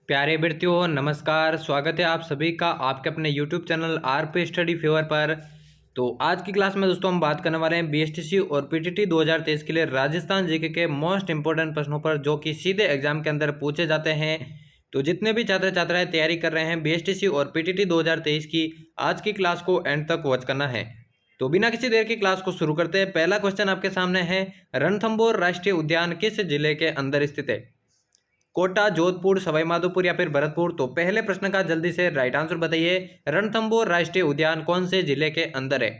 प्यारे विद्यार्थियों नमस्कार। स्वागत है आप सभी का आपके अपने YouTube channel RP study favour पर। तो आज की क्लास में दोस्तों हम बात करने वाले हैं बीएसटीसी और पीटीटी 2023 के लिए राजस्थान जीके के मोस्ट इंपोर्टेंट प्रश्नों पर, जो कि सीधे एग्जाम के अंदर पूछे जाते हैं। तो जितने भी छात्र छात्राएं तैयारी कर रहे हैं बीएसटीसी और पीटीटी 2023 की, आज की क्लास को एंड तक वॉच करना है। तो बिना किसी देर की क्लास को शुरू करते हैं। पहला क्वेश्चन आपके सामने है, रणथंभौर राष्ट्रीय उद्यान किस जिले के अंदर स्थित है? कोटा, जोधपुर, सवाईमाधोपुर या फिर भरतपुर? तो पहले प्रश्न का जल्दी से राइट आंसर बताइए। रणथंभौर राष्ट्रीय उद्यान कौन से जिले के अंदर है?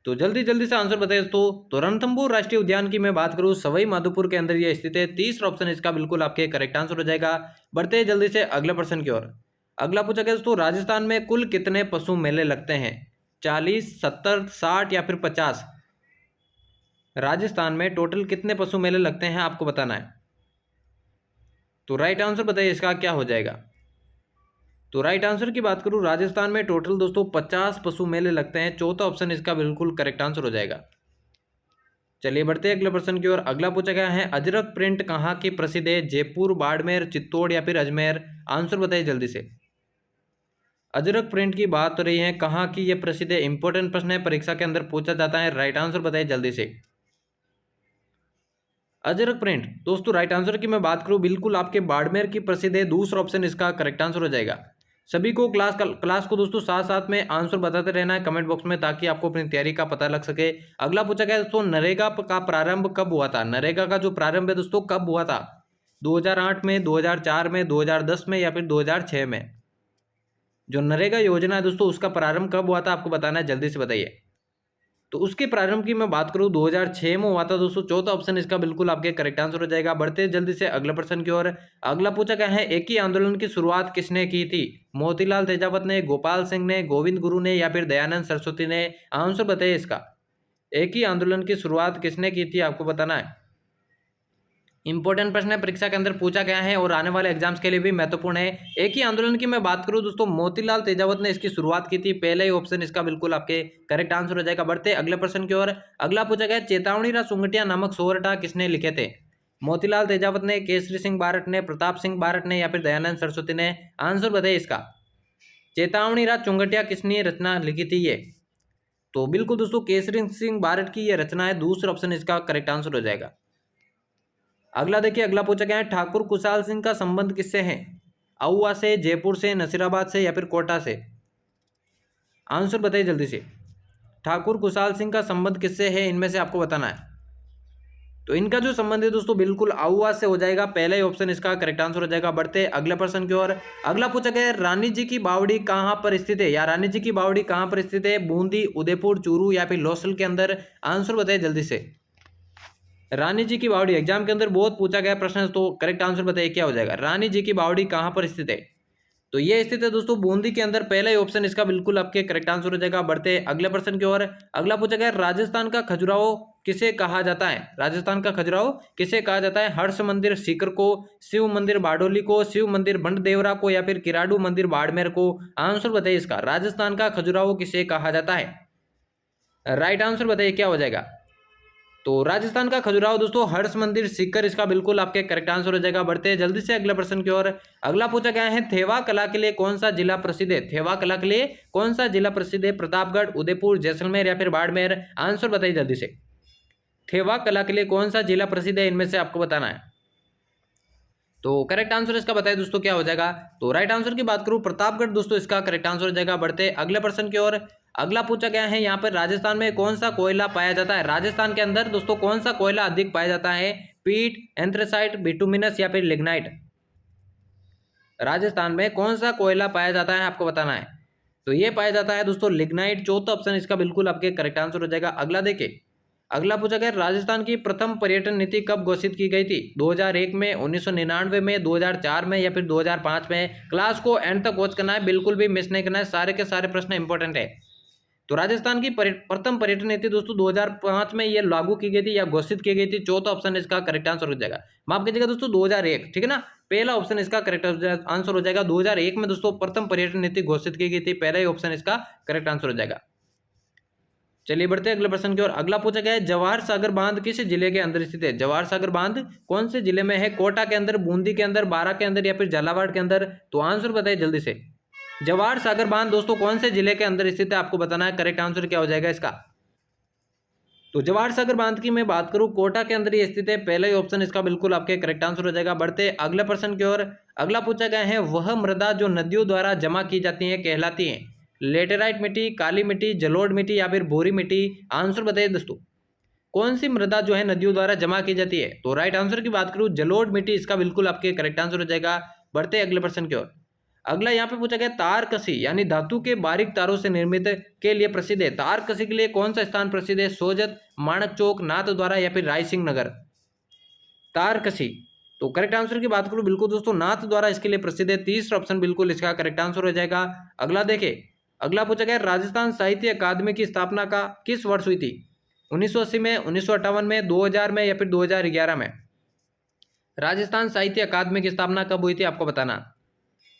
तो जल्दी जल्दी से आंसर बताइए दोस्तों। तो रणथंभौर राष्ट्रीय उद्यान की मैं बात करूं, सवाईमाधोपुर के अंदर यह स्थित है। तीसरा ऑप्शन इसका बिल्कुल आपके करेक्ट आंसर हो जाएगा। बढ़ते हैं जल्दी से अगले प्रश्न की ओर। अगला पूछा गया दोस्तों, राजस्थान में कुल कितने पशु मेले लगते हैं? 40, 70, 60 या फिर 50? राजस्थान में टोटल कितने पशु मेले लगते हैं आपको बताना है। तो राइट आंसर बताइए इसका क्या हो जाएगा। तो राइट आंसर की बात करूं, राजस्थान में टोटल दोस्तों 50 पशु मेले लगते हैं। चौथा ऑप्शन इसका बिल्कुल करेक्ट आंसर हो जाएगा। चलिए बढ़ते हैं अगले प्रश्न की ओर। अगला पूछा गया है, अजरक प्रिंट कहाँ की प्रसिद्ध है? जयपुर, बाड़मेर, चित्तौड़ या फिर अजमेर? आंसर बताइए जल्दी से। अजरक प्रिंट की बात हो रही है, कहाँ की यह प्रसिद्ध है? इंपॉर्टेंट प्रश्न है, परीक्षा के अंदर पूछा जाता है। राइट आंसर बताइए जल्दी से। अजरक प्रिंट दोस्तों राइट आंसर की मैं बात करूं, बिल्कुल आपके बाड़मेर की प्रसिद्ध है। दूसरा ऑप्शन इसका करेक्ट आंसर हो जाएगा। सभी को क्लास को दोस्तों साथ साथ में आंसर बताते रहना है कमेंट बॉक्स में, ताकि आपको अपनी तैयारी का पता लग सके। अगला पूछा गया दोस्तों, नरेगा का प्रारंभ कब हुआ था? नरेगा का जो प्रारंभ है दोस्तों कब हुआ था? 2008 में, 2004 में, 2010 में या फिर 2006 में? जो नरेगा योजना है दोस्तों उसका प्रारंभ कब हुआ था आपको बताना है, जल्दी से बताइए। तो उसके प्रारंभ की मैं बात करूं 2006 में हुआ था दोस्तों। चौथा ऑप्शन इसका बिल्कुल आपके करेक्ट आंसर हो जाएगा। बढ़ते जल्दी से अगला प्रश्न की ओर। अगला पूछा गया है, एक ही आंदोलन की शुरुआत किसने की थी? मोतीलाल तेजावत ने, गोपाल सिंह ने, गोविंद गुरु ने या फिर दयानंद सरस्वती ने? आंसर बताइए इसका। एक ही आंदोलन की शुरुआत किसने की थी आपको बताना है। इंपॉर्टेंट प्रश्न है, परीक्षा के अंदर पूछा गया है और आने वाले एग्जाम्स के लिए भी महत्वपूर्ण है। एक ही आंदोलन की मैं बात करूं दोस्तों, मोतीलाल तेजावत ने इसकी शुरुआत की थी। पहला ही ऑप्शन इसका बिल्कुल आपके करेक्ट आंसर हो जाएगा। बढ़ते अगले प्रश्न की ओर। अगला पूछा गया, चेतावनी सुंगटिया नामक सोरठा किसने लिखे थे? मोतीलाल तेजावत ने, केसरी सिंह बारट ने, प्रताप सिंह बारट ने या फिर दयानंद सरस्वती ने? आंसर बताइए इसका। चेतावनी चुंगटिया किसने रचना लिखी थी ये? तो बिल्कुल दोस्तों केसरी सिंह बारट की यह रचना है। दूसरा ऑप्शन इसका करेक्ट आंसर हो जाएगा। अगला देखिए, अगला पूछा गया है, ठाकुर कुशाल सिंह का संबंध किससे है? आउवा से, जयपुर से, नसीराबाद से या फिर कोटा से? आंसर बताइए जल्दी से। ठाकुर कुशाल सिंह का संबंध किससे है, इनमें से आपको बताना है। तो इनका जो संबंध है दोस्तों बिल्कुल आउवा से हो जाएगा। पहला ही ऑप्शन इसका करेक्ट आंसर हो जाएगा। बढ़ते अगले प्रश्न की ओर। अगला पूछा गया है, रानी जी की बावड़ी कहाँ पर स्थित है? या रानी जी की बावड़ी कहाँ पर स्थित है? बूंदी, उदयपुर, चूरू या फिर लोसल के अंदर? आंसर बताइए जल्दी से। रानी जी की बावड़ी एग्जाम के अंदर बहुत पूछा गया प्रश्न, तो करेक्ट आंसर बताइए क्या हो जाएगा। रानी जी की बावड़ी कहाँ पर स्थित है? तो ये स्थित है दोस्तों बूंदी के अंदर। पहला ही ऑप्शन इसका बिल्कुल आपके करेक्ट आंसर हो जाएगा। बढ़ते अगले प्रश्न की ओर। अगला पूछा गया, राजस्थान का खजुराहो किसे कहा जाता है? राजस्थान का खजुराहो किसे कहा जाता है? हर्ष मंदिर सीकर को, शिव मंदिर बारडोली को, शिव मंदिर बंडदेवरा को या फिर किराडू मंदिर बाड़मेर को? आंसर बताइए इसका। राजस्थान का खजुराहो किसे कहा जाता है? राइट आंसर बताइए क्या हो जाएगा। तो राजस्थान का खजुराहो दोस्तों हर्ष मंदिर सीकर इसका बिल्कुल आपके करेक्ट आंसर हो जाएगा। बढ़ते हैं जल्दी से अगले प्रश्न की ओर। अगला पूछा गया है, थेवा कला के लिए कौन सा जिला प्रसिद्ध है? थेवा कला के लिए कौन सा जिला प्रसिद्ध है? प्रतापगढ़, उदयपुर, जैसलमेर या फिर बाड़मेर? आंसर बताइए जल्दी से। थेवा कला के लिए कौन सा जिला प्रसिद्ध है, इनमें से आपको बताना है। तो करेक्ट आंसर इसका बताइए दोस्तों क्या हो जाएगा। तो राइट आंसर की बात करूं प्रतापगढ़ दोस्तों इसका करेक्ट आंसर हो जाएगा। बढ़ते अगले प्रश्न की ओर। अगला पूछा गया है, यहाँ पर राजस्थान में कौन सा कोयला पाया जाता है? राजस्थान के अंदर दोस्तों कौन सा कोयला अधिक पाया जाता है? पीट, एंथ्रेसाइट, बिटुमिनस या फिर लिग्नाइट? राजस्थान में कौन सा कोयला पाया जाता है आपको बताना है। तो ये पाया जाता है दोस्तों लिग्नाइट। चौथा ऑप्शन इसका बिल्कुल आपके करेक्ट आंसर हो जाएगा। अगला देखिए, अगला पूछा गया, राजस्थान की प्रथम पर्यटन नीति कब घोषित की गई थी? 2001 में, 1999 में, 2004 में या फिर 2005 में? क्लास को एंड तक वॉच करना है, बिल्कुल भी मिस नहीं करना है। सारे के सारे प्रश्न इंपॉर्टेंट है। तो राजस्थान की प्रथम पर्यटन नीति दोस्तों 2005 में ये लागू की गई थी या घोषित की गई थी। चौथा ऑप्शन इसका करेक्ट आंसर हो जाएगा। माफ कीजिएगा दोस्तों 2001, ठीक है ना। पहला ऑप्शन इसका करेक्ट आंसर हो जाएगा। 2001 में दोस्तों प्रथम पर्यटन नीति घोषित की गई थी। पहला ही ऑप्शन इसका करेक्ट आंसर हो जाएगा। चलिए बढ़ते हैं अगले प्रश्न की ओर। अगला पूछा गया है जवाहर सागर बांध किस जिले के अंदर स्थित है। जवाहर सागर बांध कौन से जिले में है? कोटा के अंदर, बूंदी के अंदर, बारा के अंदर या फिर झालावाड़ के अंदर? तो आंसर बताइए जल्दी से। जवाहर सागर बांध दोस्तों कौन से जिले के अंदर स्थित है आपको बताना है। करेक्ट आंसर क्या हो जाएगा इसका? तो जवाहर सागर बांध की मैं बात करूं कोटा के अंदर ही स्थित है। पहला ही ऑप्शन इसका बिल्कुल आपके करेक्ट आंसर हो जाएगा। बढ़ते अगले प्रश्न की ओर। अगला पूछा गया है वह मृदा जो नदियों द्वारा जमा की जाती है कहलाती है। लेटेराइट मिट्टी, काली मिट्टी, जलोढ़ मिट्टी या फिर भूरी मिट्टी? आंसर बताइए दोस्तों। कौन सी मृदा जो है नदियों द्वारा जमा की जाती है? तो राइट आंसर की बात करूं जलोढ़ मिट्टी इसका बिल्कुल आपके करेक्ट आंसर हो जाएगा। बढ़ते अगले प्रश्न की ओर। अगला यहाँ पे पूछा गया तार कसी यानी धातु के बारीक तारों से निर्मित के लिए प्रसिद्ध है। तार कसी के लिए कौन सा स्थान प्रसिद्ध है? सोजत, माणक चौक, नाथद्वारा या फिर रायसिंह नगर? तार कसी तो करेक्ट आंसर की बात करूं बिल्कुल दोस्तों नाथद्वारा इसके लिए प्रसिद्ध है। तीसरा ऑप्शन बिल्कुल इसका करेक्ट आंसर हो जाएगा। अगला देखें। अगला पूछा गया राजस्थान साहित्य अकादमी की स्थापना का किस वर्ष हुई थी? 1980 में, 1958 में, 2000 में या फिर 2011 में? राजस्थान साहित्य अकादमी की स्थापना कब हुई थी आपको बताना।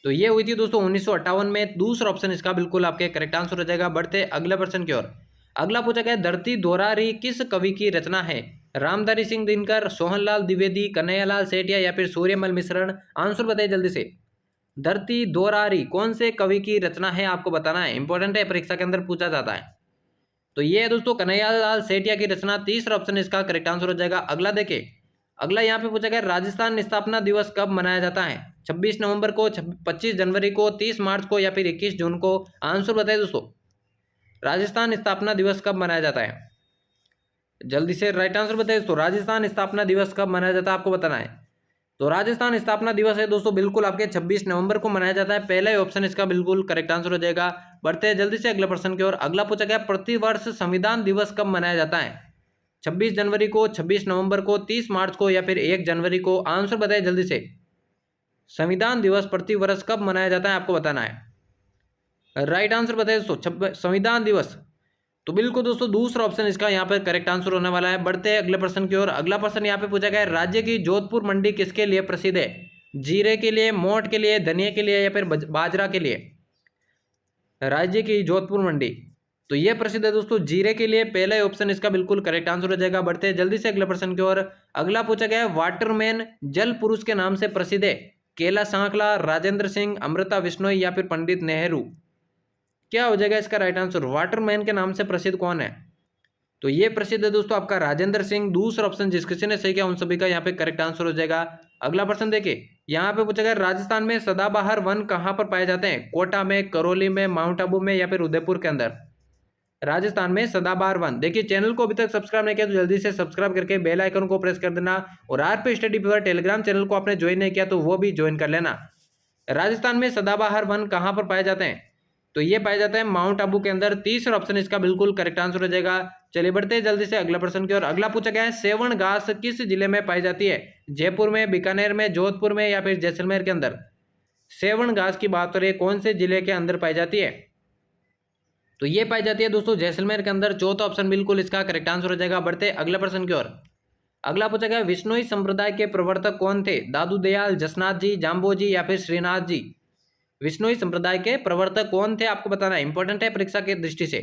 तो ये हुई थी दोस्तों 1958 में। दूसरा ऑप्शन इसका बिल्कुल आपके करेक्ट आंसर हो जाएगा। बढ़ते अगले प्रश्न की ओर। अगला पूछा गया धरती दोहरारी किस कवि की रचना है? रामधारी सिंह दिनकर, सोहनलाल द्विवेदी, कन्हैयालाल सेठिया या फिर सूर्यमल मिश्रण? आंसर बताइए जल्दी से। धरती दोहरारी कौन से कवि की रचना है आपको बताना है। इंपॉर्टेंट है, परीक्षा के अंदर पूछा जाता है। तो ये है दोस्तों कन्हैयालाल सेठिया की रचना। तीसरा ऑप्शन इसका करेक्ट आंसर हो जाएगा। अगला देखें। अगला यहाँ पे पूछा गया राजस्थान स्थापना दिवस कब मनाया जाता है? 26 नवंबर को, 25 जनवरी को, 30 मार्च को या फिर 21 जून को? आंसर बताइए दोस्तों। राजस्थान स्थापना दिवस कब मनाया जाता है? जल्दी से राइट आंसर बताइए दोस्तों। राजस्थान स्थापना दिवस कब मनाया जाता है आपको बताना है। तो राजस्थान स्थापना दिवस है दोस्तों बिल्कुल आपके 26 नवंबर को मनाया जाता है। पहला ही ऑप्शन इसका बिल्कुल करेक्ट आंसर हो जाएगा। बढ़ते हैं जल्दी से अगले प्रश्न की ओर। अगला पूछा गया प्रतिवर्ष संविधान दिवस कब मनाया जाता है? 26 जनवरी को, 26 नवंबर को, 30 मार्च को या फिर 1 जनवरी को? आंसर बताइए जल्दी से। संविधान दिवस प्रतिवर्ष कब मनाया जाता है आपको बताना है। राइट आंसर बताइए दोस्तों। संविधान दिवस तो बिल्कुल दोस्तों दूसरा ऑप्शन इसका यहाँ पर करेक्ट आंसर होने वाला है। बढ़ते हैं अगले प्रश्न की ओर। अगला प्रश्न यहाँ पे पूछा गया है राज्य की जोधपुर मंडी किसके लिए प्रसिद्ध है? जीरे के लिए, मोठ के लिए, धनिया के लिए या फिर बाजरा के लिए? राज्य की जोधपुर मंडी तो यह प्रसिद्ध है दोस्तों जीरे के लिए। पहला ऑप्शन इसका बिल्कुल करेक्ट आंसर हो जाएगा। बढ़ते हैं जल्दी से अगले प्रश्न की ओर। अगला पूछा गया है वाटरमैन जल पुरुष के नाम से प्रसिद्ध है। केला सांकला, राजेंद्र सिंह, अमृता बिश्नोई या फिर पंडित नेहरू? क्या हो जाएगा इसका राइट आंसर? वाटरमैन के नाम से प्रसिद्ध कौन है? तो ये प्रसिद्ध है दोस्तों आपका राजेंद्र सिंह। दूसरा ऑप्शन जिस किसी ने सही किया उन सभी का यहाँ पे करेक्ट आंसर हो जाएगा। अगला प्रश्न देखिए। यहाँ पे पूछा गया राजस्थान में सदाबहार वन कहाँ पर पाए जाते हैं? कोटा में, करौली में, माउंट आबू में या फिर उदयपुर के अंदर? राजस्थान में सदाबहार वन। देखिए चैनल को अभी तक सब्सक्राइब नहीं किया तो जल्दी से सब्सक्राइब करके बेल आइकन को प्रेस कर देना। और RP study fever Telegram channel को आपने ज्वाइन नहीं किया तो वो भी ज्वाइन कर लेना। राजस्थान में सदाबहार वन कहाँ पर पाए जाते हैं? तो ये पाया जाता है माउंट आबू के अंदर। तीसरा ऑप्शन इसका बिल्कुल करेक्ट आंसर हो जाएगा। चलिए बढ़ते हैं जल्दी से अगला प्रश्न की ओर। अगला पूछा गया है सेवण घास किस जिले में पाई जाती है? जयपुर में, बीकानेर में, जोधपुर में या फिर जैसलमेर के अंदर? सेवण घास की बात करें कौन से जिले के अंदर पाई जाती है? तो ये पाई जाती है दोस्तों जैसलमेर के अंदर। चौथा ऑप्शन बिल्कुल इसका करेक्ट आंसर हो जाएगा। बढ़ते अगले प्रश्न की ओर। अगला पूछा गया विश्नोई संप्रदाय के प्रवर्तक कौन थे? दादू दयाल, जसनाथ जी, जाम्बोजी या फिर श्रीनाथ जी? विश्नोई संप्रदाय के प्रवर्तक कौन थे आपको बताना है। इंपॉर्टेंट है परीक्षा के दृष्टि से।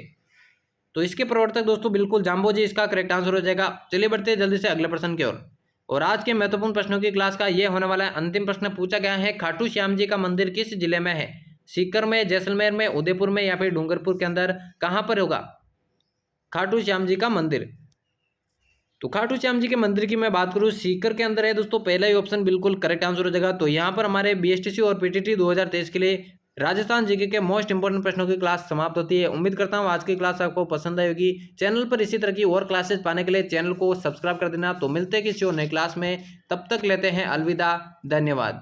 तो इसके प्रवर्तक दोस्तों बिल्कुल जाम्बोजी इसका करेक्ट आंसर हो जाएगा। चलिए बढ़ते हैं जल्दी से अगले प्रश्न की ओर। और आज के महत्वपूर्ण प्रश्नों की क्लास का ये होने वाला है अंतिम प्रश्न। पूछा गया है खाटू श्याम जी का मंदिर किस जिले में है? सीकर में, जैसलमेर में, उदयपुर में या फिर डूंगरपुर के अंदर? कहाँ पर होगा खाटू श्याम जी का मंदिर? तो खाटू श्याम जी के मंदिर की मैं बात करूँ सीकर के अंदर है दोस्तों। पहला ही ऑप्शन बिल्कुल करेक्ट आंसर हो जाएगा। तो यहाँ पर हमारे बीएसटीसी और पीटीटी 2023 के लिए राजस्थान जीके के मोस्ट इंपोर्टेंट प्रश्नों की क्लास समाप्त होती है। उम्मीद करता हूँ आज की क्लास आपको पसंद आई होगी। चैनल पर इसी तरह की और क्लासेस पाने के लिए चैनल को सब्सक्राइब कर देना। तो मिलते हैं किसी और नई क्लास में, तब तक लेते हैं अलविदा। धन्यवाद।